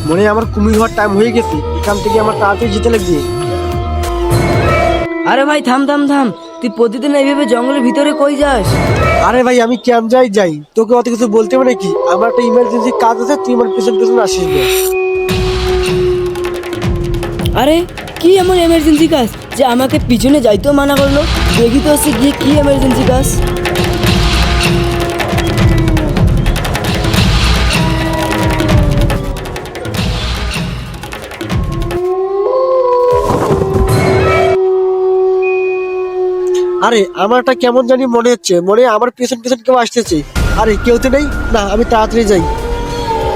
মনে হয় আমার কুমির হওয়ার টাইম হয়ে গেছে, এখান থেকে আমার তাড়াতাড়ি যেতে লাগবে। আরে ভাই থাম থাম থাম, তুই প্রতিদিন এইভাবে জঙ্গলের ভিতরে কই যাস? আরে ভাই আমি ক্যাম্প যাই, তোকে অত কিছু বলতে হবে নাকি? আমার একটা ইমার্জেন্সি কাজ আছে, তুই আমার পেছন পেছন আসিস না। আরে কি এমন এমার্জেন্সি কাজ যে আমাকে পিছনে যাইতেও মানা করলো? দেখি তো হচ্ছে গিয়ে কি এমার্জেন্সি কাজ। আরে আমারটা কেমন জানি মনে হচ্ছে, মনে হয় আমার পেছন পেছন কেউ আসতেছে। আরে কেউ তো নেই, না আমি তাড়াতাড়ি যাই।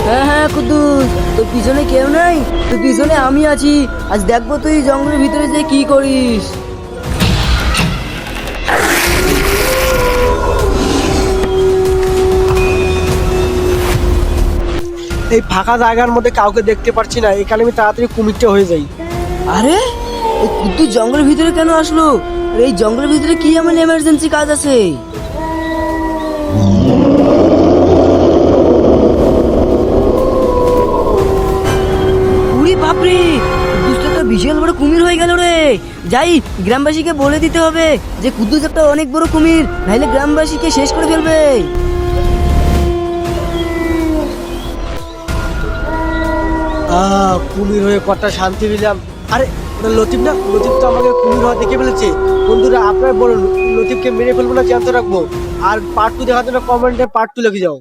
হ্যাঁ হ্যাঁ কুদ্দুস, তোর পিছনে কেউ নাই, তোর পিছনে আমি আছি। আজ দেখবো তুই জঙ্গলের ভিতরে যে কি করিস। এই ফাঁকা জায়গার মধ্যে কাউকে দেখতে পাচ্ছি না, এখানে আমি তাড়াতাড়ি কুমিরটা হয়ে যাই। আরে এই কুদ্দুস জঙ্গলের ভিতরে কেন আসলো? আর এই জঙ্গলের ভিতরে কি এমন এমার্জেন্সি কাজ আছে? উরি বাপরে, কুদ্দুসটা তো বিশাল বড় কুমির হয়ে গেল রে। যাই, গ্রামবাসীকে বলে দিতে হবে যে কুদ্দুস একটা অনেক বড় কুমির, নাইলে গ্রামবাসীকে শেষ করে ফেলবে। কুমির হয়ে কটা শান্তি পেলাম। আরে ওটা লতিফ না? লতিফ তো আমাকে কুমির হওয়া দেখে ফেলেছে। বন্ধুরা আপনারা বলুন, লতিফকে মেরে ফেলবো না জ্যান্ত রাখবো? আর পার্ট 2 দেখার জন্য কমেন্টে পার্ট 2 লিখে যাও।